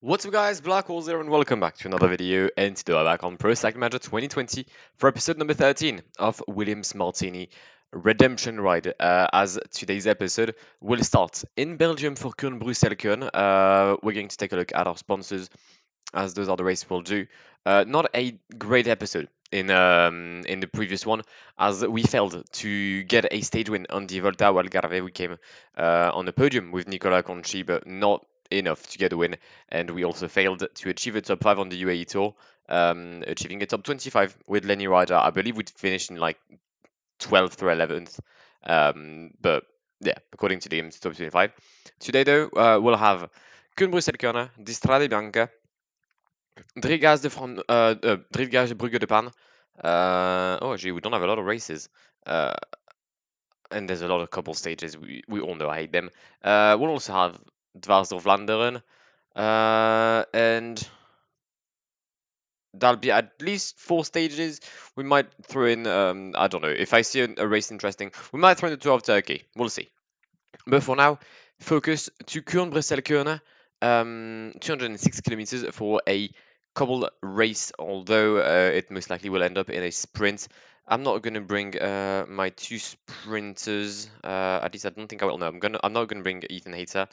What's up guys, Black Holes here and welcome back to another video, and today we're back on Pro Cycling Manager 2020 for episode number 13 of Williams Martini Redemption Ride. As today's episode will start in Belgium for Kuurne Bruxelles Kuurne. We're going to take a look at our sponsors, as those are the races we'll do. Not a great episode in the previous one, as we failed to get a stage win on the Volta ao Algarve. We came on the podium with Nicolas Conchi, but not enough to get a win, and we also failed to achieve a top 5 on the UAE Tour, achieving a top 25 with Lenny Ryder. I believe we'd finished in like 12th or 11th, but yeah, according to the game's top 25. Today though, we'll have Kuurne Bruxelles Kuurne, Di Strade Bianche, Drivgage Brugge de Pan. Oh, gee, we don't have a lot of races. And there's a lot of couple stages. We all know I hate them. We'll also have Dwars of Flanders. And that'll be at least 4 stages. We might throw in, I don't know, if I see a race interesting, we might throw in the Tour of Turkey. We'll see. But for now, focus to Kuurne Bruxelles Kuurne, 206 kilometers for a cobble race, although it most likely will end up in a sprint. I'm not going to bring my 2 sprinters. At least I don't think I will. No, I'm not going to bring Ethan Hayter.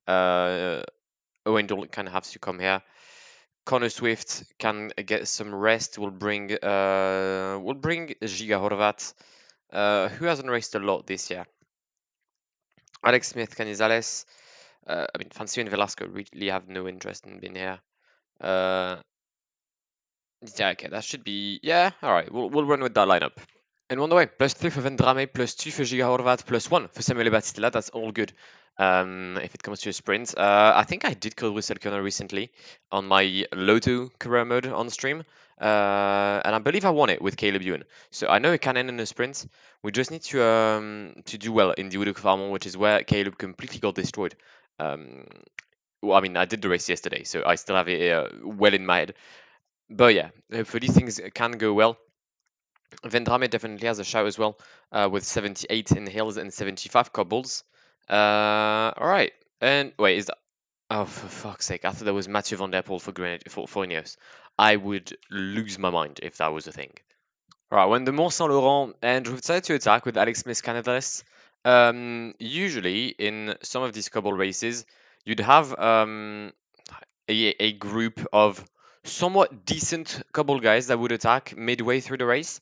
Owen Dolan kind of has to come here. Connor Swift can get some rest. We'll bring Giga Horvat, who hasn't raced a lot this year. Alex Smith Canizales. I mean, Fancio and Velasco really have no interest in being here. Yeah, okay, that should be. Yeah, all right. We'll run with that lineup. And on the way, +3 for Vendrame, +2 for Giga Horvat, +1 for Samuel Batistella. That's all good. If it comes to a sprint, I think I did Kuurne Bruxelles Kuurne recently on my Lotto career mode on stream, and I believe I won it with Caleb Ewan. So I know it can end in a sprint. We just need to do well in the Udo Farmont, which is where Caleb completely got destroyed. Well, I mean, I did the race yesterday, so I still have it well in my head. But yeah, hopefully things can go well. Vendrame definitely has a shout as well, with 78 in hills and 75 cobbles. All right. And wait, is that? Oh, for fuck's sake! I thought that was Mathieu van der Poel for Ineos. I would lose my mind if that was a thing. All right, when the Mont Saint Laurent, and we've decided to attack with Alex Smith Canales. Usually in some of these cobble races, you'd have a group of somewhat decent cobble guys that would attack midway through the race.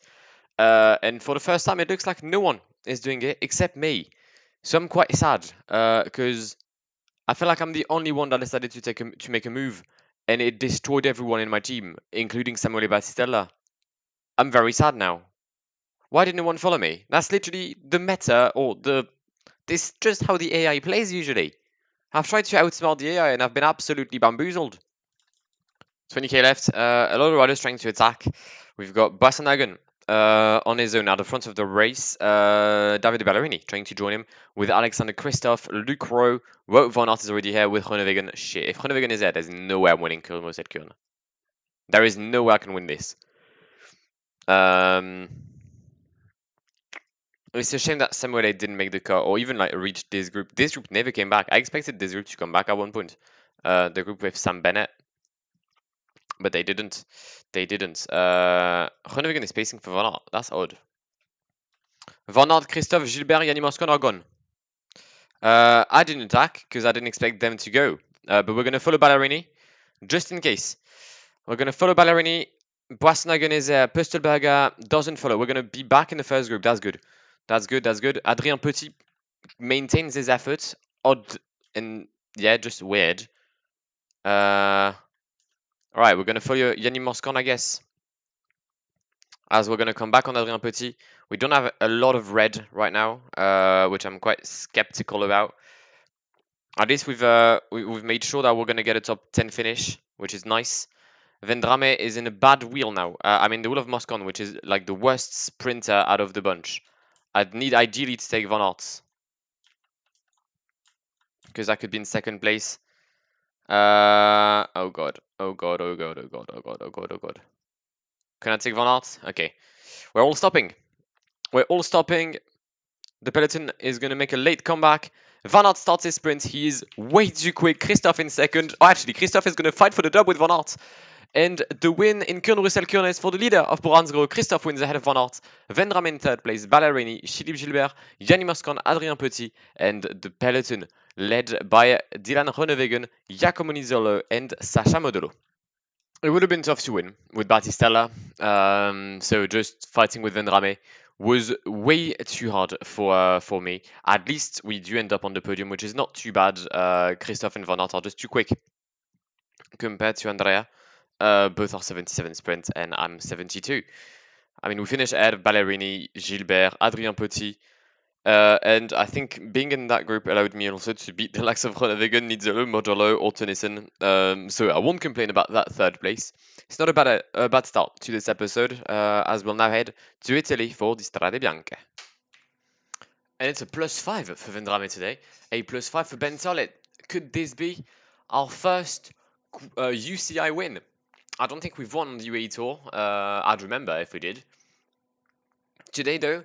And for the first time, it looks like no one is doing it except me. So I'm quite sad because I feel like I'm the only one that decided to make a move, and it destroyed everyone in my team, including Samuele Battistella. I'm very sad now. Why did no one follow me? That's literally the meta, or this just how the AI plays usually. I've tried to outsmart the AI and I've been absolutely bamboozled. 20k left. A lot of riders trying to attack. We've got Basanagan on his own at the front of the race. Davide Ballerini trying to join him with Alexander Kristoff, Luke Rowe. Wout van Aert is already here with Groenewegen. Shit, if Groenewegen is there, there's no way I'm winning Kuurne Bruxelles Kuurne. There is no way I can win this. It's a shame that Samuel didn't make the cut or even like reach this group. This group never came back. I expected this group to come back at one point. The group with Sam Bennett, but they didn't. They didn't. Groenewegen is pacing for Van Aert. That's odd. Van Aert, Christophe, Gilbert, Yanni Moscon are gone. I didn't attack because I didn't expect them to go. But we're going to follow Ballerini just in case. We're going to follow Ballerini. Boisnagen is there. Pustelberger doesn't follow. We're going to be back in the first group. That's good. That's good. That's good. Adrien Petit maintains his efforts. Odd and yeah, just weird. All right, we're going to follow Yanni Moscon, I guess. As we're going to come back on Adrien Petit. We don't have a lot of red right now, which I'm quite skeptical about. At least we've made sure that we're going to get a top 10 finish, which is nice. Vendrame is in a bad wheel now. I mean, the wheel of Moscon, which is like the worst sprinter out of the bunch. I'd need ideally to take Van Aert, because I could be in second place. Oh god. Oh god, oh god, oh god, oh god, oh god, oh god. Can I take Van Aert? Okay. We're all stopping. We're all stopping. The peloton is going to make a late comeback. Van Aert starts his sprint. He is way too quick. Christophe in second. Oh, actually, Christophe is going to fight for the dub with Van Aert. And the win in Kuurne-Bruxelles-Kuurne is for the leader of Boransgro. Christophe wins ahead of Van Aert. Vendrame in third place. Ballerini, Philippe Gilbert, Yanni Moscon, Adrien Petit. And the peloton led by Dylan Groenewegen, Giacomo Nizzolo, and Sacha Modolo. It would have been tough to win with Battistella. So just fighting with Vendrame was way too hard for me. At least we do end up on the podium, which is not too bad. Christophe and Van Aert are just too quick compared to Andrea. Both are 77 sprint and I'm 72. I mean, we finished ahead of Ballerini, Gilbert, Adrien Petit. And I think being in that group allowed me also to beat the likes of Groenewegen, Nizzolo, Modolo, or Tennyson. So I won't complain about that third place. It's not a bad start to this episode, as we'll now head to Italy for the Strade Bianche. And it's a +5 for Vendrame today, a +5 for Ben Tolet. Could this be our first UCI win? I don't think we've won on the UAE Tour. I'd remember if we did. Today, though,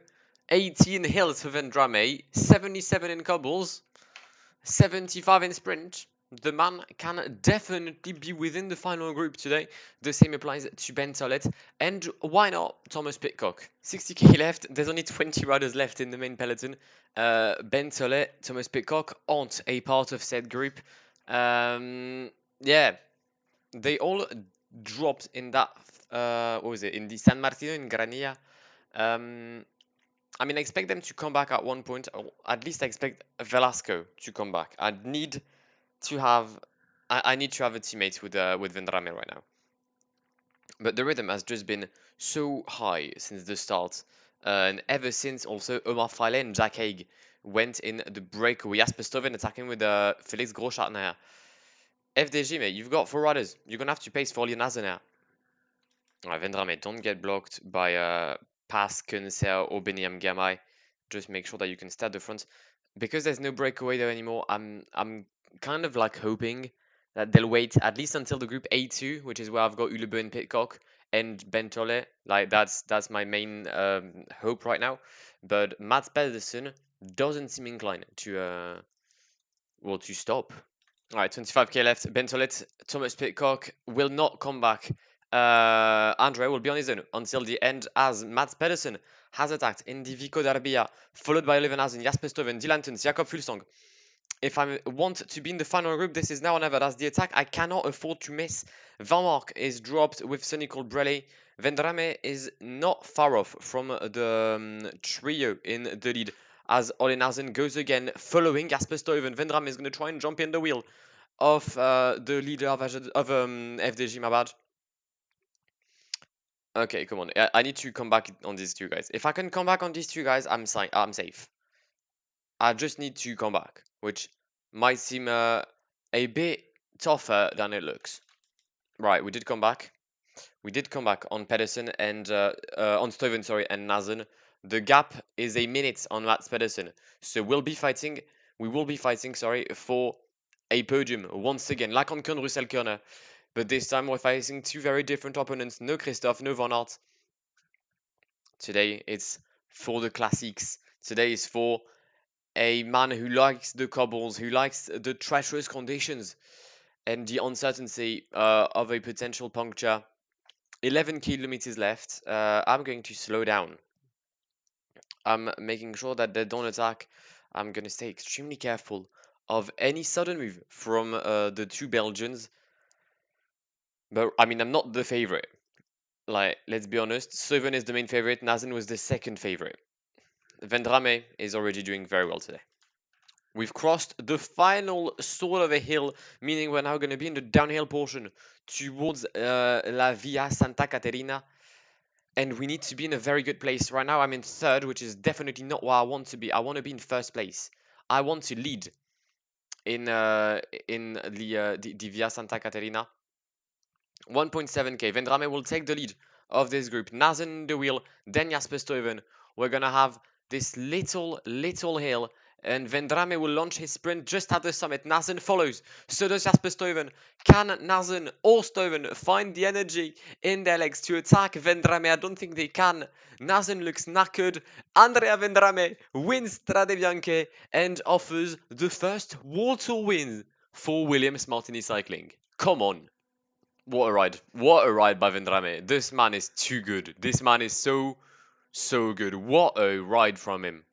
18 hills for Vendrame, 77 in cobbles, 75 in sprint. The man can definitely be within the final group today. The same applies to Ben Tolet. And why not Thomas Pidcock? 60k left. There's only 20 riders left in the main peloton. Ben Tolet, Thomas Pidcock aren't a part of said group. Yeah, they all dropped in that, what was it, in the San Martino in Granilla. I mean, I expect them to come back at one point, or at least I expect Velasco to come back. I need to have a teammate with Vendrame right now. But the rhythm has just been so high since the start, and ever since also Omar Fraile and Jack Haig went in the breakaway. Jasper Stuyven attacking with Felix Groschartner. FDG, mate, you've got 4 riders. You're gonna have to pace for Linazen now. Vendrame, don't get blocked by Pas, Koenigsegg, or Beniam Gamay. Just make sure that you can stay at the front. Because there's no breakaway there anymore, I'm kind of like hoping that they'll wait at least until the group A2, which is where I've got Ulebe and Pidcock and Ben Tolle. Like that's my main hope right now. But Mats Pedersen doesn't seem inclined to to stop. All right, 25k left. Ben Tolet, Thomas Pidcock will not come back. Andre will be on his own until the end as Mats Pedersen has attacked in the Vico d'Arbia, followed by Eleven Hazen, Jasper Stuyven, Dylan Tuns, Jakob Fulsang. If I want to be in the final group, this is now or never. That's the attack I cannot afford to miss. Van Mark is dropped with Sonny called Bredene. Vendrame is not far off from the trio in the lead as Olenazen goes again, following Jasper Stuyven. Vendrame is going to try and jump in the wheel of the leader of FDG, my bad. Okay, come on. I need to come back on these two guys. If I can come back on these two guys, I'm safe. I just need to come back, which might seem a bit tougher than it looks. Right, we did come back. We did come back on Pedersen and on Stuyven, sorry, and Nazen. The gap is a minute on Mats Pedersen, so we will be fighting, sorry, for a podium once again, like on Kuurne-Bruxelles-Kuurne. But this time we're facing 2 very different opponents. No Christophe, no Van Aert. Today it's for the classics. Today is for a man who likes the cobbles, who likes the treacherous conditions and the uncertainty of a potential puncture. 11 kilometers left. I'm going to slow down. I'm making sure that they don't attack. I'm going to stay extremely careful of any sudden move from the 2 Belgians. But, I mean, I'm not the favorite. Like, let's be honest. Stuyven is the main favorite. Nazen was the second favorite. Vendrame is already doing very well today. We've crossed the final sort of a hill, meaning we're now going to be in the downhill portion towards La Via Santa Caterina. And we need to be in a very good place. Right now I'm in 3rd, which is definitely not where I want to be. I want to be in 1st place. I want to lead in the Via Santa Caterina. 1.7k. Vendrame will take the lead of this group. Nazen in the wheel, then Jasper Stuyven. We're going to have this little hill And Vendrame will launch his sprint just at the summit. Nazen follows. So does Jasper Stuyven. Can Nazen or Stuyven find the energy in their legs to attack Vendrame? I don't think they can. Nazen looks knackered. Andrea Vendrame wins Strade Bianche and offers the first wall-to win for Williams Martini Cycling. Come on. What a ride. What a ride by Vendrame. This man is too good. This man is so good. What a ride from him.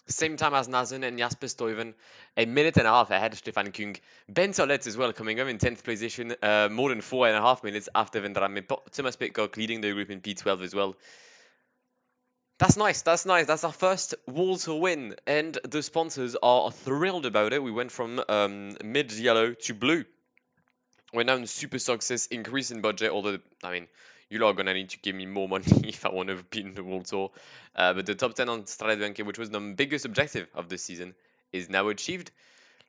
Same time as Nazen and Jasper Stuyven, a minute and a half ahead of Stefan Kung. Ben Solet as well coming up in 10th position, more than 4.5 minutes after Vendrame. Thomas Pitcock leading the group in P12 as well. That's nice, that's nice. That's our first wall to win, and the sponsors are thrilled about it. We went from mid-yellow to blue. We're now in super success, increase in budget, although, I mean, you lot are going to need to give me more money if I want to be in the World Tour. But the top 10 on Strade Bianche, which was the biggest objective of this season, is now achieved.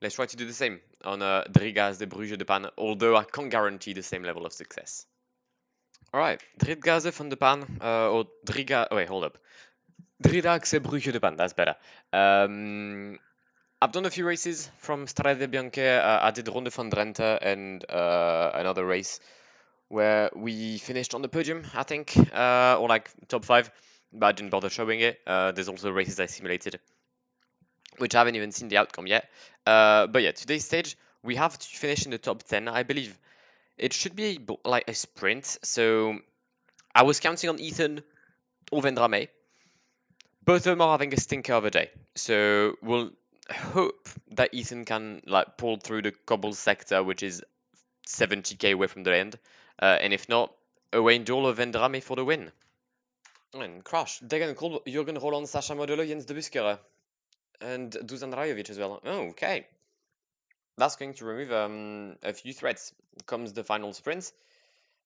Let's try to do the same on Dwars de Bruges de Pan, although I can't guarantee the same level of success. Alright, Dwars van de Pan, or Driga, wait, hold up. Dwars de Bruges de Pan, that's better. I've done a few races from Strade Bianche. I did Ronde van Drenthe and another race where we finished on the podium, I think, or like top 5, but I didn't bother showing it. There's also races I simulated, which I haven't even seen the outcome yet. But yeah, today's stage, we have to finish in the top 10, I believe. It should be like a sprint, so I was counting on Ethan or Vendrame. Both of them are having a stinker of a day, so we'll hope that Ethan can like pull through the cobble sector, which is 70k away from the end, and if not, Owain Doyle or Vendrame for the win. And Crash, they're going to call Jürgen Roland, Sasha Modolo, Jens de Buskere, and Dusan Rajovic as well. Oh, okay. That's going to remove a few threats. Comes the final sprint.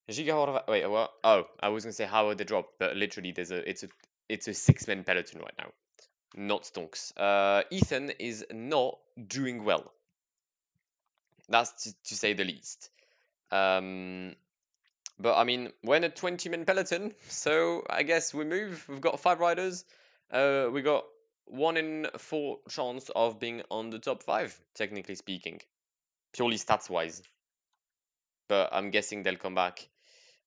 Giga Horvath. Wait, what? Oh, I was going to say how would they drop, but literally it's a 6-man peloton right now. Not stonks. Ethan is not doing well. That's to say the least. But I mean, we're in a 20-man peloton, so I guess we move. We've got 5 riders. We got 1 in 4 chance of being on the top 5, technically speaking, purely stats-wise. But I'm guessing they'll come back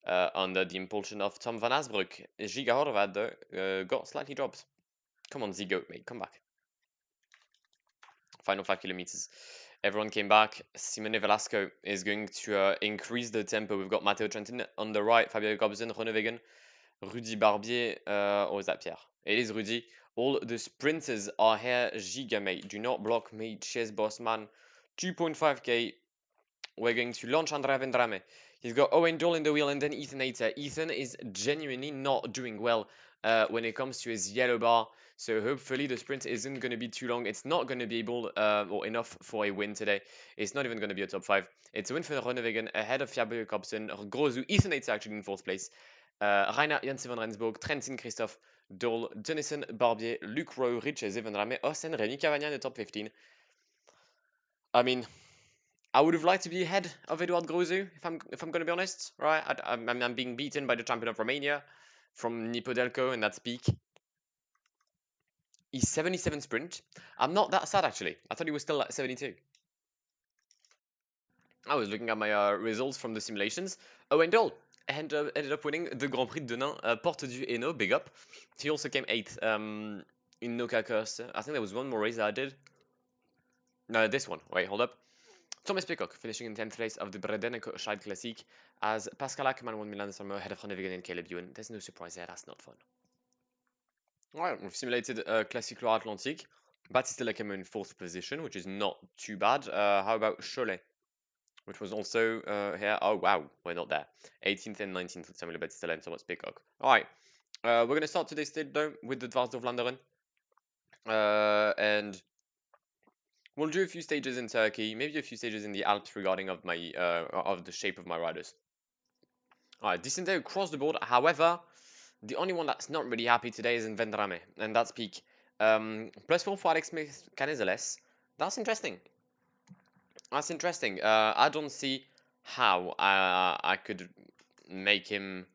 under the impulsion of Tom van Asbroek. Giga Horvath, though, got slightly dropped. Come on, Zigo, mate, come back. Final 5 kilometers. Everyone came back. Simone Velasco is going to increase the tempo. We've got Matteo Trentin on the right, Fabio Jacobsen, Groenewegen, Rudy Barbier, or is that Pierre? It is Rudy. All the sprinters are here. Giga, mate. Do not block me. Chase Bossman. 2.5k. We're going to launch Andrea Vendrame. He's got Owain Doyle in the wheel and then Ethan Hayter. Ethan is genuinely not doing well when it comes to his yellow bar. So hopefully the sprint isn't going to be too long. It's not going to be able or enough for a win today. It's not even going to be a top 5. It's a win for Groenewegen ahead of Fabio Jacobsen. Grozu, Ethan Hayter actually in 4th place. Rainer Jansen van Rensburg, Trentin Christophe, Doyle, Denison Barbier, Luc Rowe, Riches, Vendrame, Oss and Rémi Cavagna in the top 15. I mean, I would have liked to be ahead of Eduard Grozu, if I'm going to be honest, right? I'm being beaten by the champion of Romania from Nipodelco, and that's peak. He's 77 sprint. I'm not that sad, actually. I thought he was still at 72. I was looking at my results from the simulations. Owain Doyle ended up winning the Grand Prix de Denain, Porte du Hainaut, big up. He also came 8th in Noka Course. I think there was one more race that I did. No, this one. Wait, hold up. Thomas Pitcock finishing in 10th place of the Bredene Scheid Classique as Pascal Ackermann won Milan San Remo ahead of Groenewegen and Caleb Ewan. There's no surprise there, that's not fun. Alright, we've simulated Classique Loire Atlantique. Baptiste Lecamus in 4th position, which is not too bad. How about Cholet, which was also here? Oh wow, we're not there. 18th and 19th with Samuel Baptiste and Thomas Pitcock. Alright, we're going to start today's stage though with the Dwars of Vlaanderen. And we'll do a few stages in Turkey, maybe a few stages in the Alps regarding of my of the shape of my riders. Alright, decent day across the board. However, the only one that's not really happy today is in Vendrame, and that's peak. +4 for Alex Smith Canizales. That's interesting. That's interesting. I don't see how I could make him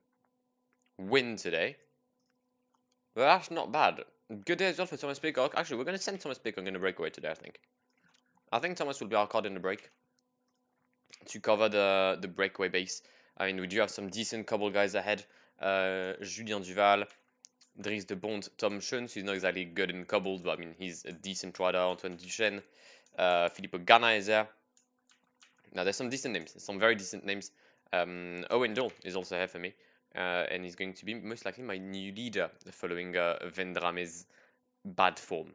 win today. But that's not bad. Good day as well for Thomas Peacock. Actually, we're going to send Thomas Peacock in the breakaway today, I think. I think Thomas will be our card in the break to cover the breakaway base. I mean, we do have some decent couple guys ahead. Julien Duval, Dries de Bond, Tom Schoens, he's not exactly good in cobbles, but I mean, he's a decent rider. Antoine Duchesne, Filippo Ganna is there. Now, there's some decent names, some very decent names. Owen Dole is also here for me, and he's going to be most likely my new leader following Vendrame's bad form.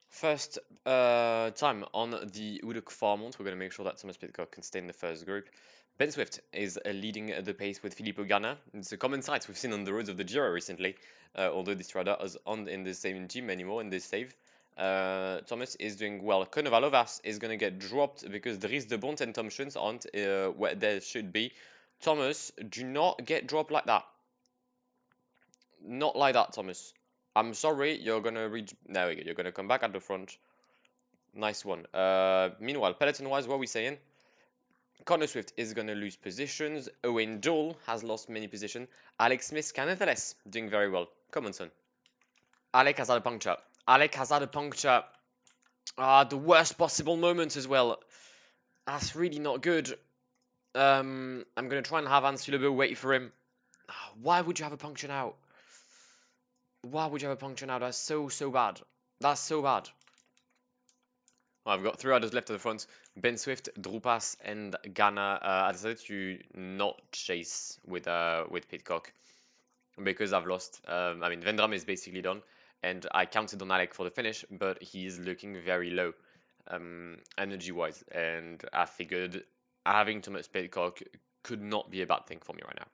First time on the Uduk Farmont, we're going to make sure that Thomas Pitcock can stay in the first group. Ben Swift is leading the pace with Filippo Ganna. It's a common sight we've seen on the roads of the Giro recently, although this rider is on in the same team anymore in this save. Thomas is doing well. Konovalovas is going to get dropped because Dries de Bont and Tom Schoens aren't where they should be. Thomas, do not get dropped like that. Not like that, Thomas. I'm sorry, you're going to reach... There we go, you're going to come back at the front. Nice one. Meanwhile, peloton-wise, what are we saying? Connor Swift is going to lose positions. Owen Dole has lost many positions. Alex Smith, nevertheless, doing very well. Come on, son. Alec has had a puncture. Alec has had a puncture. The worst possible moment as well. That's really not good. I'm going to try and have Hans Philippe wait for him. Why would you have a puncture now? Why would you have a puncture now? That's so bad. That's so bad. I've got 3 riders left at the front. Ben Swift, Drupas, and Ganna. I decided to not chase with Pitcock because I've lost. I mean, Vendram is basically done, and I counted on Alec for the finish, but he's looking very low energy-wise, and I figured having Thomas Pitcock could not be a bad thing for me right now.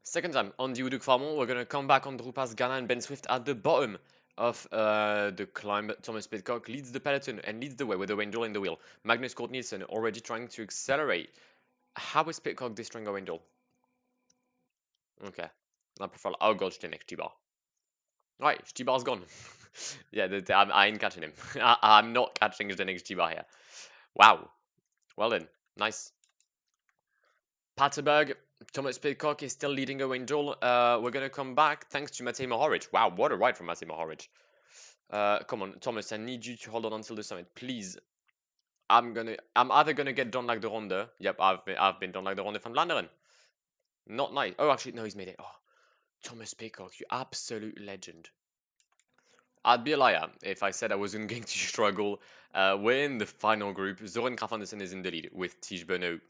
Second time on the Uduk Farmont, we're going to come back on Drupas, Ganna, and Ben Swift at the bottom of the climb. Thomas Pitcock leads the peloton and leads the way with Owen Dole in the wheel. Magnus Cort Nielsen already trying to accelerate. How is Pitcock destroying Owen Dole? Okay. I prefer... Oh god, Stenek, Stibar. Right, Stibar's gone. Yeah, I ain't catching him. I'm not catching Stenek Stibar here. Wow. Well then, nice. Paterberg, Thomas Pitcock is still leading Owen Dole. We're going to come back thanks to Matej Mohoric. Wow, what a ride from Matej Mohoric. Come on, Thomas, I need you to hold on until the summit, please. I'm either gonna get done like the Ronde. Yep, I've been done like the Ronde van Vlaanderen. Not nice. Oh, actually, no, he's made it. Oh, Thomas Pitcock, you absolute legend. I'd be a liar if I said I wasn't going to struggle. We're in the final group. Zoran Kraf Andersen is in the lead with Tige Bernot.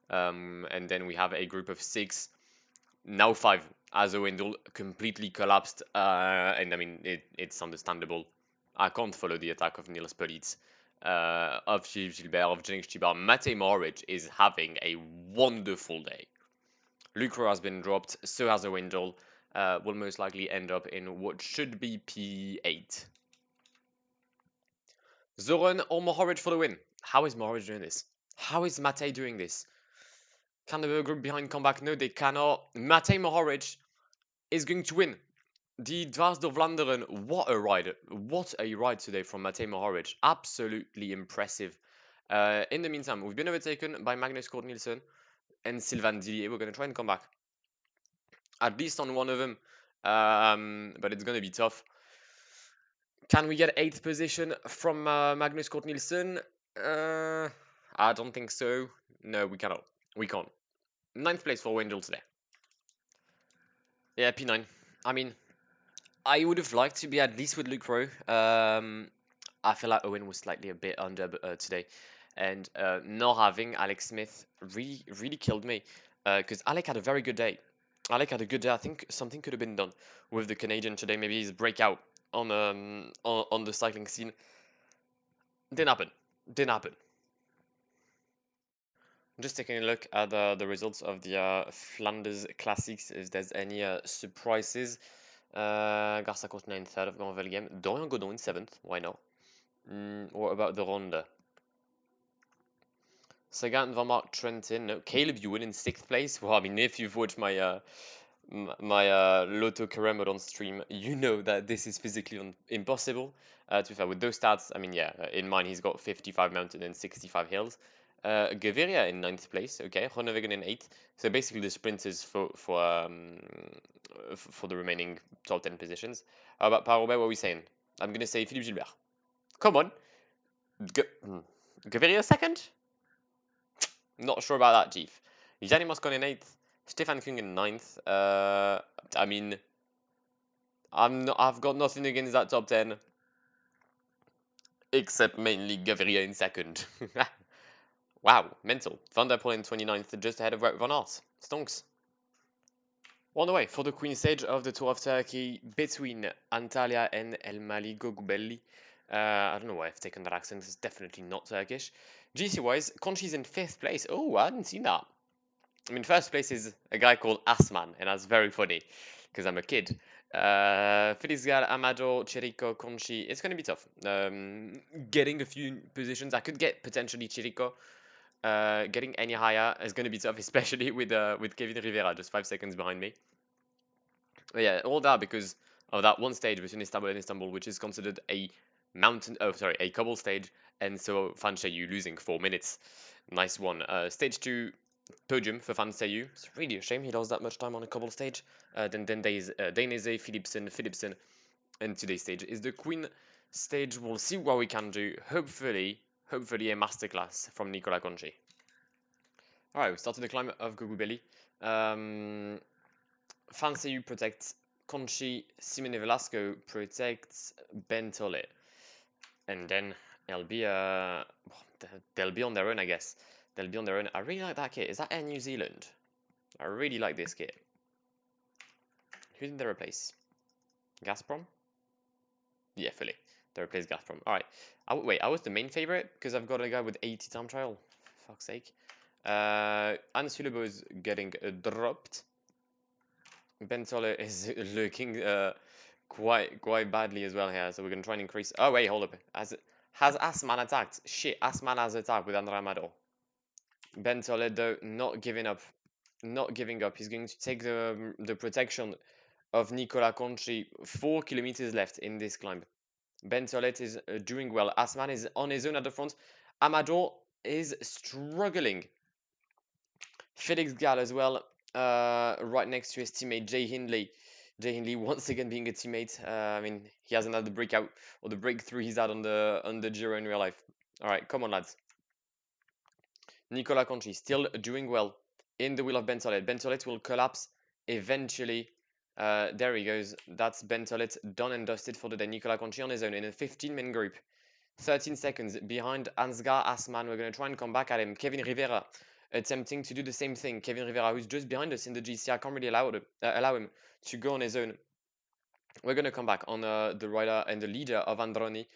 And then we have a group of 6, now 5, as Owen Dole completely collapsed. And I mean, it's understandable. I can't follow the attack of Niels Politz, of Philippe Gilbert, of Janik Stibar. Matej Mohoric is having a wonderful day. Luke Rowe has been dropped, so has Owen Dole. Will most likely end up in what should be P8. Zoran or Mohoric for the win. How is Mohoric doing this? How is Matej doing this? Can the group behind come back? No, they cannot. Matej Mohoric is going to win the Dwars de Vlaanderen. What a ride. What a ride today from Matej Mohoric. Absolutely impressive. In the meantime, we've been overtaken by Magnus Cort Nielsen and Sylvain Dillier. We're going to try and come back at least on one of them, but it's going to be tough. Can we get 8th position from Magnus Cort Nielsen? I don't think so. No, we cannot. We can't. 9th place for Wendell today. Yeah, P9. I mean, I would have liked to be at least with Luke Rowe. I feel like Owen was slightly a bit under today. And not having Alex Smith really killed me. Because Alec had a very good day. Alec had a good day. I think something could have been done with the Canadian today. Maybe his breakout on the cycling scene. Didn't happen. Didn't happen. I'm just taking a look at the results of the Flanders Classics, if there's any surprises. Garça Courtenay in 3rd of Grand Game. Dorian Godon in 7th. Why not? What about the Ronde? Sagan, Van Mark, Trentin. No. Caleb Ewan in 6th place. Well, I mean, if you've watched my Lotto career mode on stream, you know that this is physically impossible. To be fair, with those stats, I mean, yeah, in mine he's got 55 mountain and 65 hills. Gaviria in 9th place. Okay, Groenewegen in 8th. So basically the sprinters for the remaining top 10 positions. How about Paris-Roubaix? What are we saying? I'm gonna say Philippe Gilbert. Come on. Gaviria second? Not sure about that, Chief. Gianni Moscon in 8th. Stefan Kung in 9th. I mean, I've got nothing against that top 10. Except mainly Gaviria in second. Wow, mental. Van der Poel in 29th, just ahead of Wout van Aert. Stonks. On the way for the Queen stage of the Tour of Turkey between Antalya and El Mali Gogubelli. I don't know why I've taken that accent. It's definitely not Turkish. GC-wise, Conchi's in 5th place. Oh, I hadn't seen that. I mean, first place is a guy called Asman, and that's very funny because I'm a kid. Felix Gal, Amador, Chirico, Conchi. It's going to be tough. Getting a few positions. I could get potentially Chirico. Getting any higher is going to be tough, especially with Kevin Rivera just 5 seconds behind me. But yeah, all that because of that one stage between Istanbul and Istanbul, which is considered a a cobble stage, and so Fancheyu losing 4 minutes. Nice one. Stage 2 podium for Fancheyu. It's really a shame he lost that much time on a cobble stage. Then there's Dainese, Philipsen, and today's stage is the Queen stage. We'll see what we can do. Hopefully a masterclass from Nicola Conchi. Alright, we started the climb of Gogubelli. Fanceyu protects Conchi, Simone Velasco protects Ben Tolle. And then they'll be on their own, I guess. They'll be on their own. I really like that kit. Is that Air New Zealand? I really like this kit. Who did they replace? Gazprom? Yeah, fully. They replaced Gazprom. Alright. Wait, I was the main favorite because I've got a guy with 80 time trial. For fuck's sake. Hans Hulebo is getting dropped. Ben Tolle is looking quite badly as well here, so we're gonna try and increase. Oh wait, hold up. Has Asman attacked? Shit, Asman has attacked with Andre Amador. Ben Tolle though not giving up. Not giving up. He's going to take the protection of Nicola Conchi. 4 kilometers left in this climb. Ben Tolle is doing well. Asman is on his own at the front. Amador is struggling. Felix Gall as well, right next to his teammate Jay Hindley. Jay Hindley once again being a teammate. I mean, he hasn't had the breakout or the breakthrough he's had on the Giro in real life. All right, come on, lads. Nicola Conchi still doing well in the wheel of Ben Tolet. Ben Tolet will collapse eventually. There he goes. That's Ben Tolet done and dusted for the day. Nicola Conchi on his own in a 15-man group. 13 seconds behind Ansgar Asman. We're going to try and come back at him. Kevin Rivera attempting to do the same thing. Kevin Rivera, who's just behind us in the GC. I can't really allow him to go on his own. We're going to come back on the rider and the leader of Androni,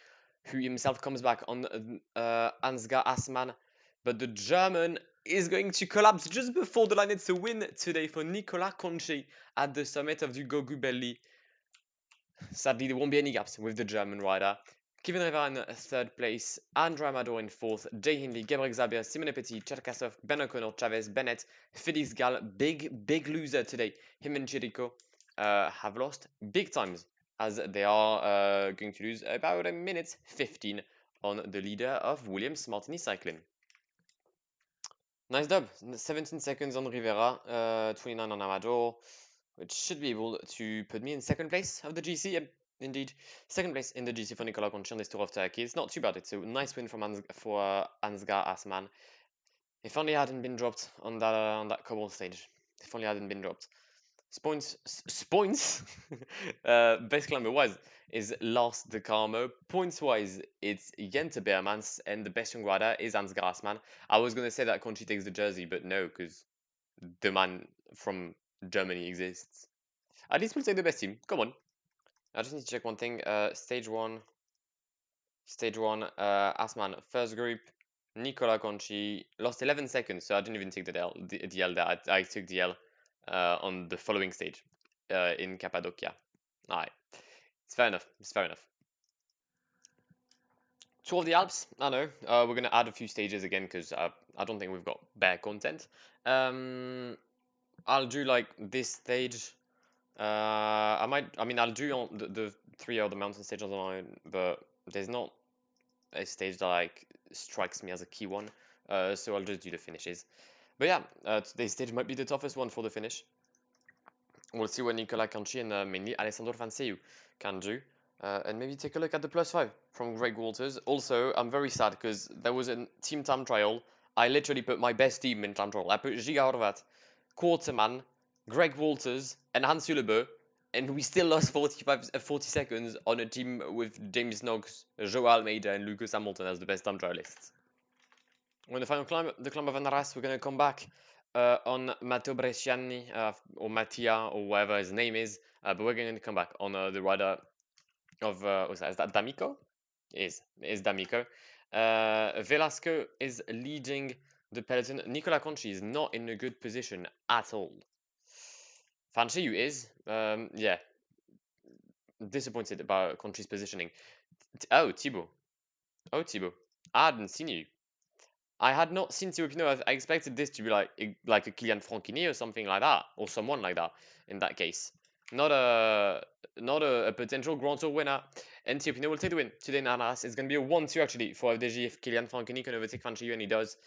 who himself comes back on Ansgar Asman. But the German is going to collapse just before the line. It's a win today for Nicola Conchi at the summit of the Gogubelli. Sadly, there won't be any gaps with the German rider. Kevin Rivera in 3rd place, Andre Amador in 4th, Jay Hindley, Gabriel Xabier, Simone Petit, Cherkasov, Ben O'Connor, Chavez, Bennett, Felix Gall. Big loser today. Him and Chirico have lost big times as they are going to lose about a minute 15 on the leader of Williams Martini Cycling. Nice dub. 17 seconds on Rivera, 29 on Amador, which should be able to put me in 2nd place of the GC. Yep, indeed. 2nd place in the GC for Nicola Conchi on this Tour of Turkey. It's not too bad. It's a nice win from Ansgar Asman. If only I hadn't been dropped on that cobble stage. If only I hadn't been dropped. Points. Best climber wise is Lars de Carmo. Points wise, it's Jente Beermans, and the best young rider is Ansgar Asman. I was gonna say that Conchi takes the jersey, but no, because the man from Germany exists. At least we'll take the best team. Come on. I just need to check one thing. Stage one, Asman first group. Nicola Conchi lost 11 seconds, so I didn't even take the L there. I took the L on the following stage in Cappadocia. Alright, it's fair enough. Tour of the Alps. I know we're gonna add a few stages again because I don't think we've got bare content. I'll do like this stage. I'll do on the 3 other mountain stages on my own, but there's not a stage that like strikes me as a key one. so I'll just do the finishes. But yeah, today's stage might be the toughest one for the finish. We'll see what Nicolas Conchi and mainly Alessandro Fanseu can do. And maybe take a look at the +5 from Greg Walters. Also, I'm very sad because there was a team time trial. I literally put my best team in time trial. I put Giga Horvat, Quarterman, Greg Walters, and Hans Lebe, and we still lost 40 seconds on a team with James Knox, Joao Almeida, and Lucas Hamilton as the best time trialists. On the final climb, the climb of Anaras, we're going to come back on Matteo Bresciani, or Mattia, or whatever his name is, but we're going to come back on the rider of, is that D'Amico? Is D'Amico. Velasco is leading the peloton. Nicolas Conchi is not in a good position at all. Fanshiyu is, yeah, disappointed about Conchi's positioning. Oh, Thibaut. Oh, Thibaut. I hadn't seen you. I had not seen Thibaut Pinot. I expected this to be like a Kylian Franchini or something like that, or someone like that. In that case, not a potential Grand Tour winner. And Thibaut Pinot will take the win today in Anaras. It's going to be a 1-2 actually for FDG if Kylian Franchini can overtake Fanshiyu, and he does.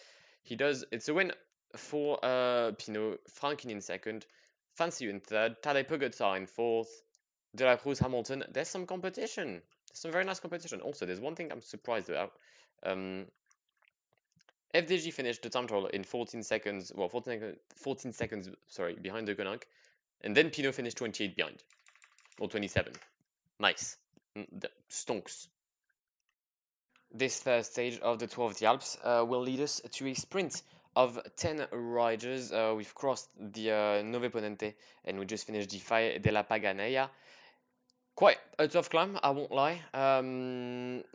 He does. It's a win for Pinot. Franchini in second. Fanshiyu in third. Tadej Pogacar in fourth. De la Cruz, Hamilton. There's some competition. There's some very nice competition. Also, there's one thing I'm surprised about. FDG finished the time trial in 14 seconds, well, 14 seconds, sorry, behind the Konak, and then Pinot finished 28 behind, or 27. Nice. Stonks. This first stage of the Tour of the Alps will lead us to a sprint of 10 riders. We've crossed the Nove Ponente, and we just finished the Faille de la Paganeia. Quite a tough climb, I won't lie.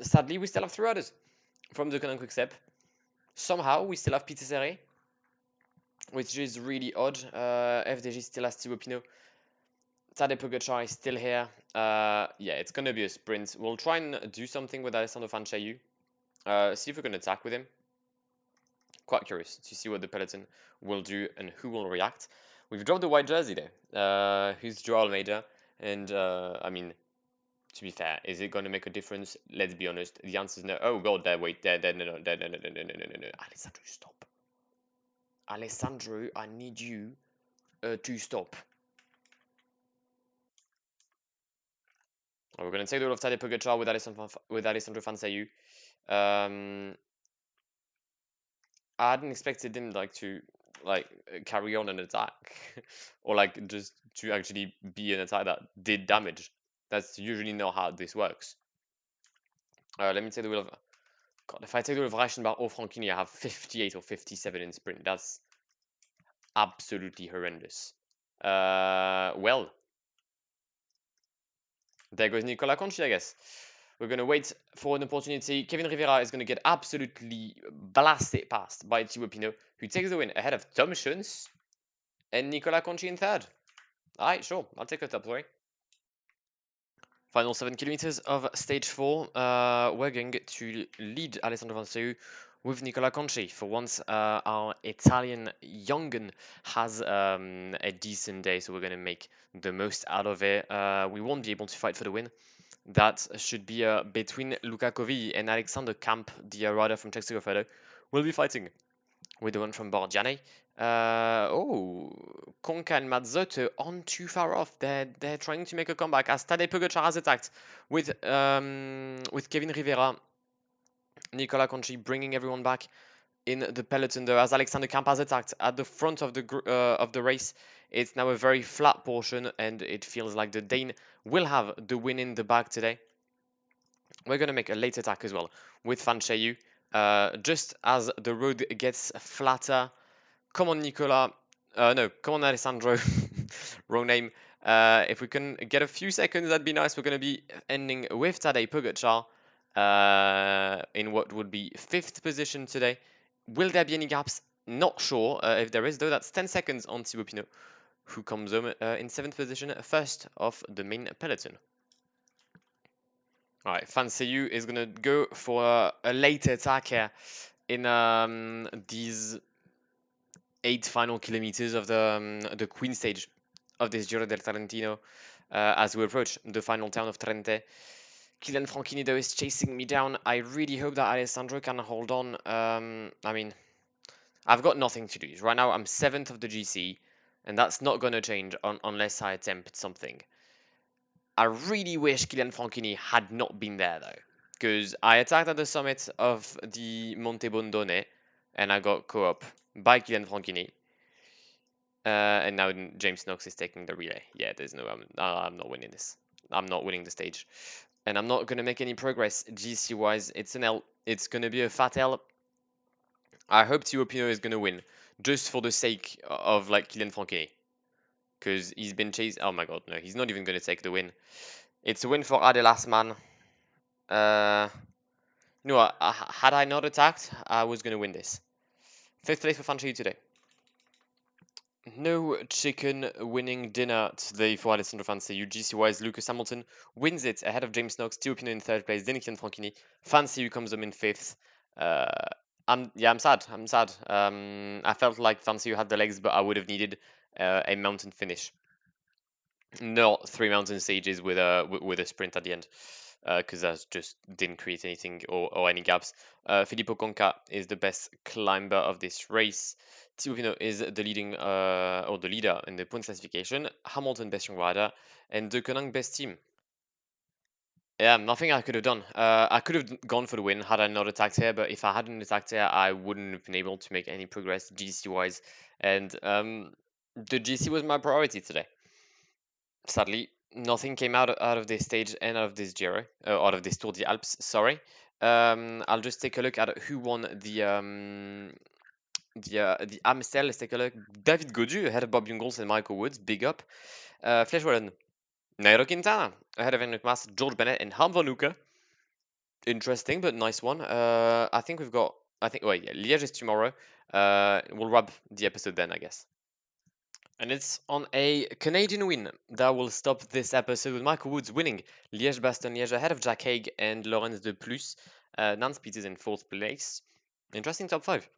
Sadly, we still have 3 riders from the Konak Quickstep. Somehow, we still have Peter Serre, which is really odd. FDG still has Thibaut Pinot. Tadej Pogacar is still here. Yeah, it's going to be a sprint. We'll try and do something with Alessandro Fanshiyu. See if we can attack with him. Quite curious to see what the peloton will do and who will react. We've dropped the white jersey there. Who's Joao Almeida? And, I mean, to be fair, is it going to make a difference? Let's be honest. The answer is no. Oh, God, there, wait, there, no. Alessandro, stop. Alessandro, I need you to stop. We're going to take the role of Tadej Pogacar with Alessandro Fanshiyu. I hadn't expected him to carry on an attack or just to actually be an attack that did damage. That's usually not how this works. Let me take the wheel of... God, if I take the wheel of Reichenbach or Franchini, I have 58 or 57 in sprint. That's absolutely horrendous. Well, there goes Nicolas Conchi, I guess. We're going to wait for an opportunity. Kevin Rivera is going to get absolutely blasted past by Thibaut Pinot, who takes the win ahead of Tom Schoens and Nicolas Conchi in third. All right, sure. I'll take a top 3. Final 7 kilometers of stage 4. We're going to lead Alessandro Fanshiyu with Nicolas Conchi. For once, our Italian young'un has a decent day, so we're going to make the most out of it. We won't be able to fight for the win. That should be between Luca Covi and Alexander Kamp, the rider from Czech We'll be fighting with the one from Bredene. Oh, Conca and Mazzotto aren't too far off. They're trying to make a comeback as Tadej Pogacar has attacked with Kevin Rivera. Nicolas Conchi bringing everyone back in the peloton though, as Alexander Kamp has attacked at the front of the race. It's now a very flat portion, and it feels like the Dane will have the win in the bag today. We're going to make a late attack as well with Fanshiyu. Just as the road gets flatter. Come on, Nicola. No, come on, Alessandro. Wrong name. If we can get a few seconds, that'd be nice. We're going to be ending with Tadej Pogacar in what would be 5th position today. Will there be any gaps? Not sure. If there is, though, that's 10 seconds on Thibaut Pinot, who comes home in 7th position, first of the main peloton. All right, Fanshiyu is going to go for a late attack here in these 8 final kilometers of the Queen stage of this Giro del Trentino as we approach the final town of Trente. Kylian Franchini, though, is chasing me down. I really hope that Alessandro can hold on. I mean, I've got nothing to lose. Right now, I'm 7th of the GC, and that's not going to change unless I attempt something. I really wish Kylian Franchini had not been there, though, because I attacked at the summit of the Monte Bondone, and I got co-op by Kylian Franchini. And now James Knox is taking the relay. Yeah, there's no, I'm not winning this. I'm not winning the stage. And I'm not going to make any progress GC-wise. It's an L. It's going to be a fat L. I hope Tiopino is going to win, just for the sake of, like, Kylian Franchini. Because he's been chased. Oh my god, no, he's not even going to take the win. It's a win for Ade Lastman. No, had I not attacked, I was going to win this. 5th place for Fanchi today. No chicken winning dinner today for Alessandro Fancy. UGC-wise, Lucas Hamilton wins it ahead of James Knox, Tiopino in 3rd place, then Kylian Franchini. Fancy who comes home in 5th. I'm sad. I felt like Fancy had the legs, but I would have needed a mountain finish, not 3 mountain stages with a sprint at the end, because that just didn't create anything or any gaps. Filippo Conca is the best climber of this race. Tiopino is the leading or the leader in the points classification. Hamilton best young rider, and De Koning best team. Yeah, nothing I could have done. I could have gone for the win had I not attacked here, but if I hadn't attacked here, I wouldn't have been able to make any progress GC-wise. And the GC was my priority today. Sadly, nothing came out of this stage and out of this Giro, out of this Tour de Alps, sorry. I'll just take a look at who won the Amstel. Let's take a look. David Gaudu ahead of Bob Jungels and Michael Woods. Big up. Flesh Wallen. Nairo Quintana ahead of Henrik Mas, George Bennett, and Harm van Lucke. Interesting, but nice one. I think we've got. Wait, yeah, Liège is tomorrow. We'll wrap the episode then, I guess. And it's on a Canadian win that will stop this episode with Michael Woods winning Liège-Bastogne-Liège ahead of Jack Haig and Laurens de Plus. Nance Peters in 4th place. Interesting top 5.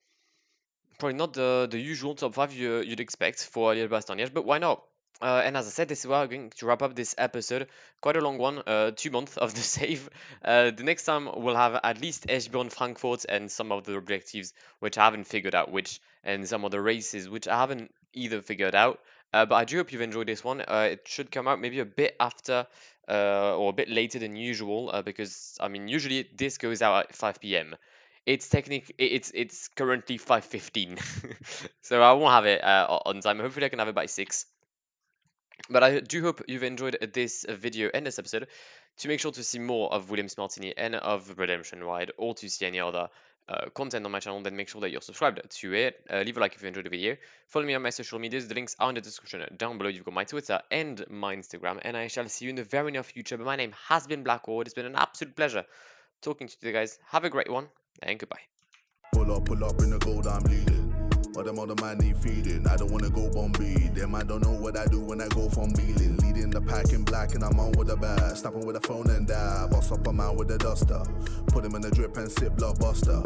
Probably not the usual top 5 you'd expect for Liège-Bastogne-Liège, but why not? And as I said, this is where I'm going to wrap up this episode. Quite a long one, 2 months of the save. The next time we'll have at least Eschborn, Frankfurt, and some of the objectives which I haven't figured out, and some of the races which I haven't either figured out. But I do hope you've enjoyed this one. It should come out maybe a bit after or a bit later than usual, because I mean usually this goes out at 5 p.m. It's currently 5:15, so I won't have it on time. Hopefully I can have it by 6. But I do hope you've enjoyed this video and this episode. To make sure to see more of Williams Martini and of Redemption Ride, or to see any other content on my channel, then make sure that you're subscribed to it. Leave a like if you enjoyed the video. Follow me on my social medias. The links are in the description down below. You've got my Twitter and my Instagram. And I shall see you in the very near future. But my name has been Blackward. It's been an absolute pleasure talking to you guys. Have a great one, and goodbye. Pull up in the gold, I'm leading. But them other man need feeding. I don't wanna go Bombay. Them I don't know what I do when I go from Beeling. Leading the pack in black and I'm on with a bag. Snapping with a phone and die. Boss up a man with a duster. Put him in the drip and sip blockbuster.